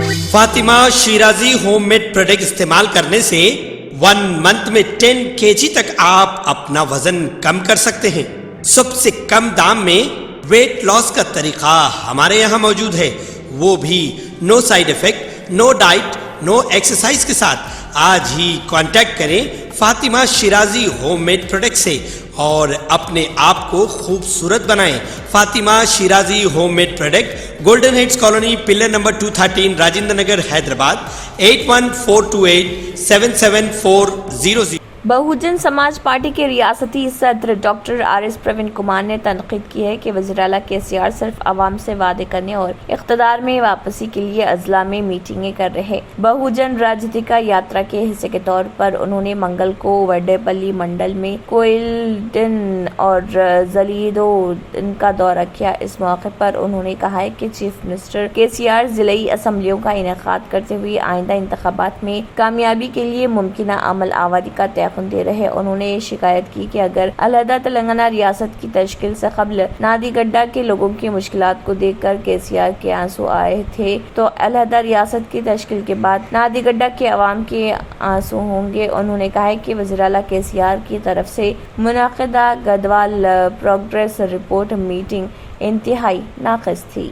Fatima Shirazi homemade product इस्तेमाल करने से 1 मंथ में 10 kg तक आप अपना वजन कम कर सकते हैं। सबसे कम दाम में वेट लॉस का तरीका हमारे यहाँ मौजूद है, वो भी no side effect, no diet, no exercise के साथ। आज ही कांटेक्ट करें फातिमा शिराजी होममेड प्रोडक्ट से और अपने आप को खूबसूरत बनाएं। Fatima Shirazi homemade product, golden heads colony, pillar number 213, Rajendra Nagar, Hyderabad 8142877400। Bahujan Samaj Party के रियासती सदर डॉक्टर आर.एस. प्रवीण कुमार ने तनकीद की है कि वज़ीर-ए-आला के.सी.आर. सिर्फ आवाम से वादे करने और इक़्तिदार में वापसी के लिए अजला में मीटिंगें कर रहे। बहुजन राजनीतिका यात्रा के हिस्से के तौर पर उन्होंने मंगल को वडेपल्ली मंडल में कोयलडन और जलीदो का दौरा किया। इस मौके पर उन्होंने कहा है कि चीफ मिनिस्टर के.सी.आर. ज़िलाई असम्बलियों का इनेकाद करते हुए आइंदा इंतखाबात में कामयाबी के लिए मुमकिन अमल आवारी का दे रहे। उन्होंने शिकायत की कि अगर अलहदा तेलंगाना रियासत की तश्कील से कबल नादिगड्डा के लोगों की मुश्किलात को देखकर के.सी.आर. के आंसू आए थे, तो अलहदा रियासत की तश्कील के बाद नादिगड्डा के अवाम के आंसू होंगे। उन्होंने कहा कि वज़ीर-ए-आला के.सी.आर. की तरफ से मुनक़दा गदवाल प्रोग्रेस रिपोर्ट मीटिंग इंतहाई नाक़िस थी।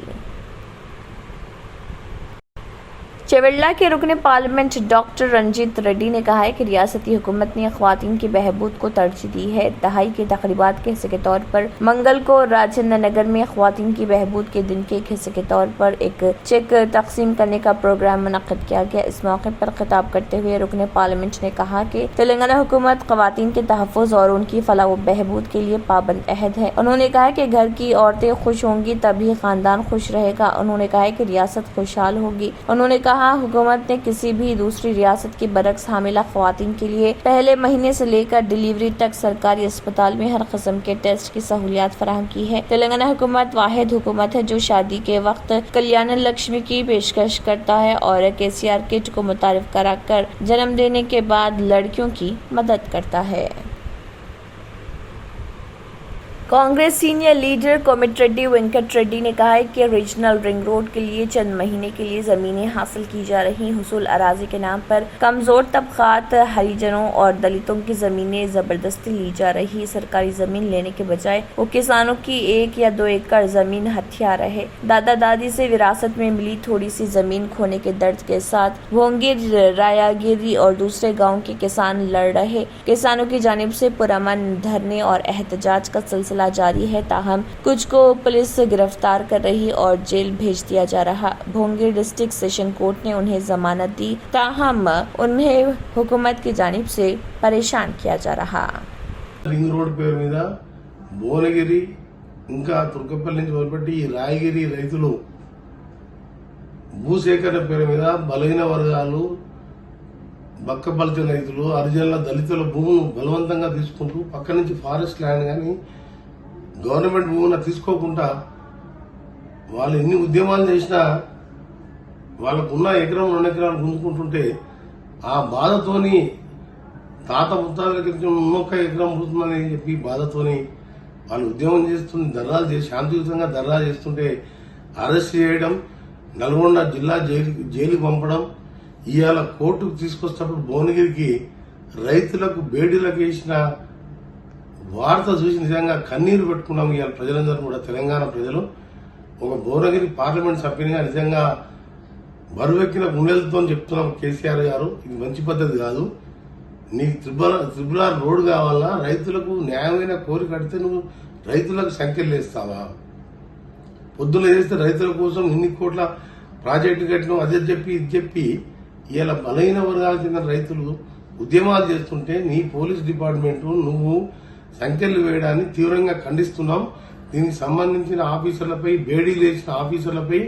चेवेल्ला के रुकन पार्लियामेंट डॉक्टर रंजीत रेड्डी ने कहा है कि रियासती हुकूमत ने ख्वातीन की बहबूद को तरजीह दी है। दहाई के तक़रीबात के हिस्से के तौर पर मंगल को राजेंद्र नगर में ख्वातीन की बहबूद के दिन के एक हिस्से के तौर पर एक चेक तकसीम करने का प्रोग्राम मुनक़्क़िद किया गया। इस मौके पर खिताब करते हुए रुकन पार्लियामेंट ने कहा कि तेलंगाना हुकूमत ख्वातीन के तहफ़्फ़ुज़ और उनकी फलाह व बहबूद के लिए पाबंद अहद है। उन्होंने कहा कि घर की औरतें खुश होंगी तभी ख़ानदान खुश रहेगा। उन्होंने कहा कि रियासत खुशहाल होगी। उन्होंने कहा हुकूमत ने किसी भी दूसरी रियासत के बरक्स हामिला ख्वातीन के लिए पहले महीने से लेकर डिलीवरी तक सरकारी अस्पताल में हर किस्म के टेस्ट की सहूलियात फराहम की है। तेलंगाना हुकूमत वाहिद हुकूमत है जो शादी के वक्त कल्याण लक्ष्मी की पेशकश करता है और के.सी.आर. किट को मुतारिफ कराकर जन्म देने के बाद लड़कियों की मदद करता है। कांग्रेस सीनियर लीडर कोमटिरेड्डी वेंकट रेड्डी ने कहा है कि रीजनल रिंग रोड के लिए चंद महीने के लिए ज़मीनें हासिल की जा रही। हुसूल अराजी के नाम पर कमज़ोर तबक़ात, हरिजनों और दलितों की ज़मीनें ज़बरदस्ती ली जा रही। सरकारी ज़मीन लेने के बजाय वो किसानों की 1 या 2 एकड़ ज़मीन हथिया रहे। दादा दादी से विरासत में मिली थोड़ी सी ज़मीन खोने के दर्द के साथ भोंगिर, रायागिरी और दूसरे गाँव के किसान लड़ रहे। किसानों की जानिब से पुरअमन धरने और एहतजाज का सिलसिला जारी है, ताहम कुछ को पुलिस गिरफ्तार कर रही और जेल भेज दिया जा रहा। भोंगिर डिस्ट्रिक्ट सेशन कोर्ट ने उन्हें जमानत दी, ताहम उन्हें हुकूमत की जानिब से परेशान किया जा रहा। रिंग रोड పేరు మీద భువనగిరి ఇంకా తుర్కపల్లి నుంచి మొదలుపెట్టి రాయగిరి రైతులు భూసేకరణ పేరు మీద బలహీన వర్గాలు, బక్కబలిత రైతులు, హరిజనుల, దళితుల భూములు బలవంతంగా తీసుకుంటూ పక్క నుంచి ఫారెస్ట్ ల్యాండ్ గాని గవర్నమెంట్ భూములను తీసుకోకుండా వాళ్ళు ఎన్ని ఉద్యమాలు చేసినా వాళ్ళకున్న ఎకరం 2 ఎకరాలు గుంజుకుంటుంటే ఆ బాధతోని తాత ముత్తాతల క్రితం 1 ఎకరం పోతుందని చెప్పి బాధతోని వాళ్ళు ఉద్యమం చేస్తుంది, ధర్నాలు చేసి శాంతియుతంగా ధర్నా చేస్తుంటే అరెస్ట్ చేయడం, నల్గొండ జిల్లా జైలుకి పంపడం, ఇవాళ కోర్టుకు తీసుకొచ్చినప్పుడు భువనగిరికి రైతులకు బేడీలకు వేసిన వార్త చూసి నిజంగా కన్నీరు పెట్టుకున్నాము. ఇవాళ ప్రజలందరూ కూడా, తెలంగాణ ప్రజలు ఒక భువనగిరి పార్లమెంట్ సభ్యునిగా నిజంగా బరువెక్కిన గుండెలతో చెప్తున్నాం, కేసీఆర్ గారు ఇది మంచి పద్ధతి కాదు. నీకు త్రిపుల రోడ్డు కావాలా, రైతులకు న్యాయమైన కోరిక అడితే నువ్వు రైతులకు సంఖ్యలు వేస్తావా? పొద్దున చేస్తే రైతుల కోసం ఇన్ని కోట్ల ప్రాజెక్టు కట్టినావు, అదే చెప్పి ఇది చెప్పి ఇలా బలహీన వర్గాలకు చెందిన రైతులు ఉద్యమాలు చేస్తుంటే నీ పోలీస్ డిపార్ట్మెంటు నువ్వు సంఖ్యలు వేయడాన్ని తీవ్రంగా ఖండిస్తున్నాం. దీనికి సంబంధించిన ఆఫీసర్లపై, బేడీలు వేసిన ఆఫీసర్లపై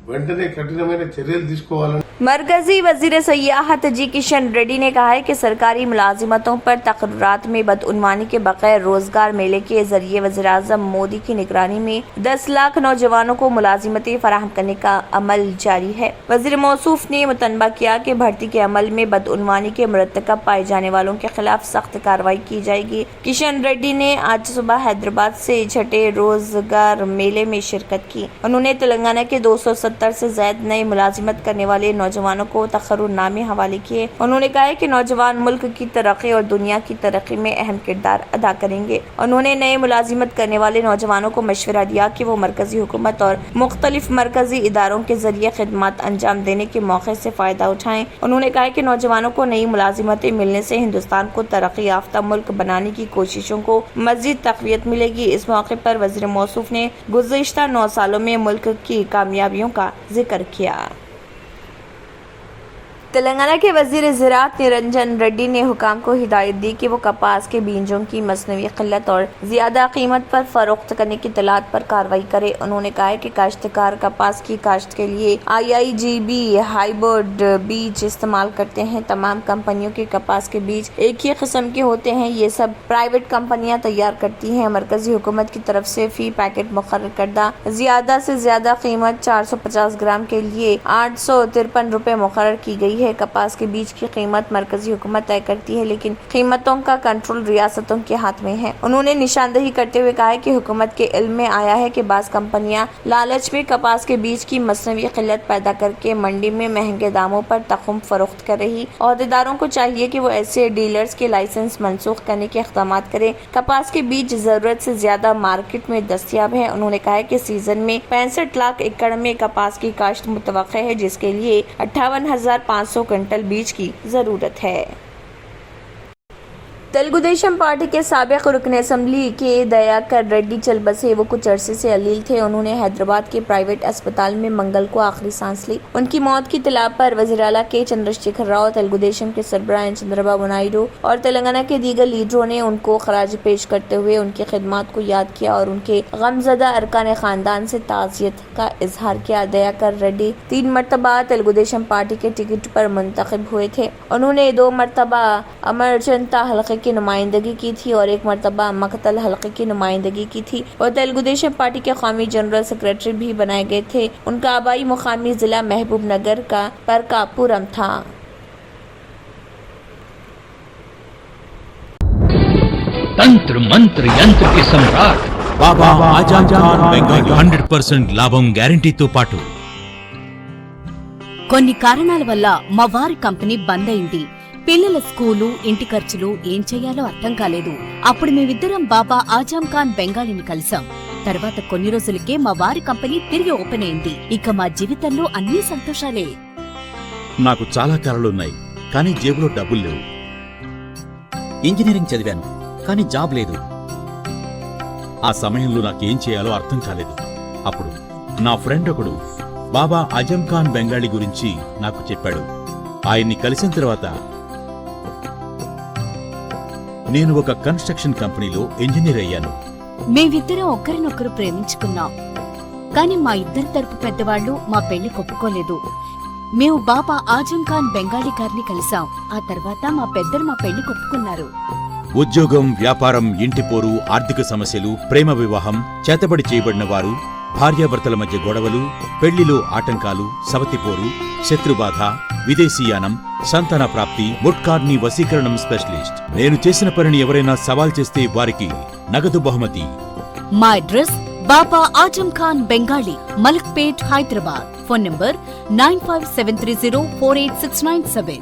వెంటనే కఠినమైన చర్యలు తీసుకోవాలని मरकजी वजीर सयाहत जी किशन रेड्डी ने कहा है कि सरकारी मुलाजिमतों पर तकर्रुरात में बदउनवानी के बगैर रोजगार मेले के जरिए वज़ीर-ए-आज़म मोदी की निगरानी में 10 लाख नौजवानों को मुलाजिमतें फराहम करने का अमल जारी है। वजीर मौसूफ ने मुतनबा किया कि भर्ती के अमल में बदउनवानी के मुरतकब पाए जाने वालों के खिलाफ सख्त कार्रवाई की जाएगी। किशन रेड्डी ने आज सुबह हैदराबाद से छठे रोजगार मेले में शिरकत की। उन्होंने तेलंगाना के 270 से ज्यादा नए मुलाजिमत करने वाले नौजवानों को तकर्रुरनामे हवाले किए। उन्होंने कहा है कि नौजवान मुल्क की तरक्की और दुनिया की तरक्की में अहम किरदार अदा करेंगे। उन्होंने नए मुलाजिमत करने वाले नौजवानों को मशवरा दिया कि वो मरकजी हुकूमत और मुख्तलिफ मरकजी इदारों के जरिए खिदमत अंजाम देने के मौके से फ़ायदा उठाएं। उन्होंने कहा कि नौजवानों को नई मुलाजिमतें मिलने से हिंदुस्तान को तरक्की याफ्ता मुल्क बनाने की कोशिशों को मज़ीद तक़वियत मिलेगी। इस मौके पर वज़ीर मौसूफ ने गुज़िश्ता 9 सालों में मुल्क की कामयाबियों का जिक्र किया। तेलंगाना के वज़ीर ज़राअत निरंजन रेड्डी ने हुकाम को हिदायत दी कि वो कपास के बीजों की मसनवी क़िल्लत और ज़्यादा कीमत पर फ़रोख्त करने की इत्तलात पर कार्रवाई करे। उन्होंने कहा है कि काश्तकार कपास की काश्त के लिए IIGB हाइब्रिड बीज इस्तेमाल करते हैं। तमाम कंपनियों के कपास के बीज एक ही किस्म के होते हैं। ये सब प्राइवेट कंपनियाँ तैयार करती हैं। मरकजी हुकूमत की तरफ से फ़ी पैकेट मुकर्रर करदा ज़्यादा से ज़्यादा कीमत 450 ग्राम के लिए 853 रुपये मुकर्रर की गई है। कपास के बीज की कीमत मरकजी हुकूमत तय करती है, लेकिन कीमतों का कंट्रोल रियासतों के हाथ में है। उन्होंने निशानदही करते हुए कहा है कि हुकूमत के इल्म में आया है कि बाज़ कंपनियां लालच में कपास के बीज की मसनवी क़िल्लत पैदा करके मंडी में महंगे दामों पर तख़्म फरोख्त कर रही। अहदेदारों को चाहिए कि वो ऐसे डीलर्स के लाइसेंस मनसूख करने के इक़दाम करें। कपास के बीज ज़रूरत से ज़्यादा मार्केट में दस्तयाब है। उन्होंने कहा है कि सीजन में 65 लाख एकड़ में कपास की काश्त मुतवक्किल है, जिसके लिए 58,500 क्विंटल बीज की जरूरत है। तेलुगुदेशम पार्टी के साबिक रुकन असम्बली के दयाकर रेड्डी चल बसे। वो कुछ अरसे से अलील थे। उन्होंने हैदराबाद के प्राइवेट अस्पताल में मंगल को आखिरी सांस ली। उनकी मौत की इत्तला पर वज़ीर आला के चंद्रशेखर राव, तेलुगुदेशम के सरबराह चंद्रबाबू नायडू और तेलंगाना के दीगर लीडरों ने उनको खराज पेश करते हुए उनकी खिदमत को याद किया और उनके गमज़दा अरकान खानदान से ताज़ियत का इजहार किया। दयाकर रेड्डी 3 मरतबा तेलुगुदेशम पार्टी के टिकट पर मुंतखब हुए थे। उन्होंने 2 मरतबा अमरचंता हल्के की नुमाइंदगी की थी और 1 मरतबा मकतल हल्के की नुमाइंदगी की थी और तेलुगुदेशम पार्टी के कौमी जनरल सेक्रेटरी भी बनाए गए थे। उनका आबाई मुकामी जिला महबूब नगर का परकापुरम था। तंत्र मंत्र यंत्र के सम्राट బాబా ఆజం ఖాన్ బెంగాల్ 100% లాభం గ్యారంటీతో పాటు కొన్ని కారణాల వల్ల మా వారి కంపెనీ బంద్ అయింది. పిల్లల స్కూలు, ఇంటి ఖర్చులు ఏం చెయ్యాలో అర్థం కాలేదు. అప్పుడు మేమిద్దరం బాబా ఆజం ఖాన్ బెంగాలీని కలిసాం. తర్వాత కొన్ని రోజులకే మా వారి కంపెనీ తిరిగి ఓపెన్ అయింది. ఇక మా జీవితంలో అన్ని సంతోషాలే. నాకు చాలా కలలున్నాయి, కానీ జేబులో డబ్బులు లేవు. ఇంజనీరింగ్ చదివాను, కానీ జాబ్ లేదు. ఆ సమయంలో నాకేం చేయాలో అర్థం కాలేదు. అప్పుడు నా ఫ్రెండ్ ఒకడు బాబా ఆజం ఖాన్ బెంగాలీ గురించి నాకు చెప్పాడు. ఆయన్ని కలిసిన తర్వాత నేను ఒక కన్స్ట్రక్షన్ కంపెనీలో ఇంజనీర్ అయ్యాను. మేమిద్దరం ఒకరినొకరు ప్రేమించుకున్నాం. కాని మా ఇద్దరి తరపు పెద్దవాళ్లు మా పెళ్లి ఒప్పుకోలేదు. మేము బాబా ఆజం ఖాన్ బెంగాలీ గారిని కలిసాం. ఆ తర్వాత మా పెద్దలు మా పెళ్లి ఒప్పుకున్నారు. ఉద్యోగం, వ్యాపారం, ఇంటిపోరు, ఆర్థిక సమస్యలు, ప్రేమ వివాహం, చేతబడి చేయబడిన వారు, భార్యాభర్తల మధ్య గొడవలు, పెళ్లిలో ఆటంకాలు, సవతిపోరు, శత్రుబాధ, విదేశీయానం, సంతాన ప్రాప్తి, ముట్కార్ని వశీకరణం స్పెషలిస్ట్. నేను చేసిన పనిని ఎవరైనా సవాల్ చేస్తే వారికి నగదు బహుమతి. మా address Baba Azam Khan Bengali, Malakpet, Hyderabad. Phone number 9573048697.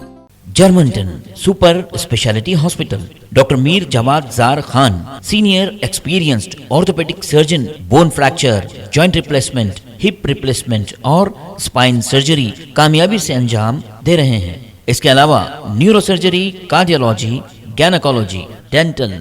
जर्मनटन super speciality hospital. Doctor Mir Jawad Jar Khan, senior experienced orthopaedic surgeon, bone fracture, joint replacement, hip replacement और स्पाइन सर्जरी कामयाबी से अंजाम दे रहे हैं. इसके अलावा neuro surgery, cardiology, gynaecology, dental,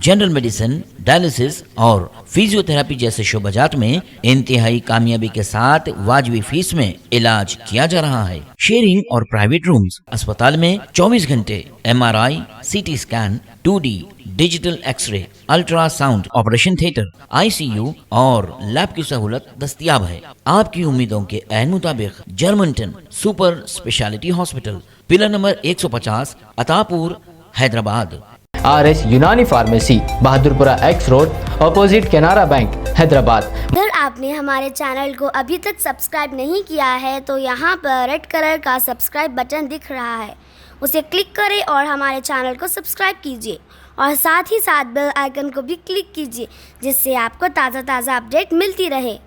general medicine, dialysis और फिजियोथेरेपी जैसे शोबाजात में इंतहाई कामयाबी के साथ वाजबी फीस में इलाज किया जा रहा है. शेयरिंग और प्राइवेट रूम्स. अस्पताल में 24 घंटे MRI, CT scan, 2D digital x ray, ultrasound, operation theatre, ICU और लैब की सहूलत दस्तयाब है। आपकी उम्मीदों के ऐन मुताबिक Germanten super speciality hospital, pillar number 150, Attapur, Hyderabad. RS Unani pharmacy, Bahadurpura X road, opposite Canara bank, Hyderabad. अगर आपने हमारे चैनल को अभी तक सब्सक्राइब नहीं किया है तो यहाँ पर रेड कलर का सब्सक्राइब बटन दिख रहा है, उसे क्लिक करें और हमारे चैनल को सब्सक्राइब कीजिए और साथ ही साथ बेल आइकन को भी क्लिक कीजिए, जिससे आपको ताज़ा अपडेट मिलती रहे।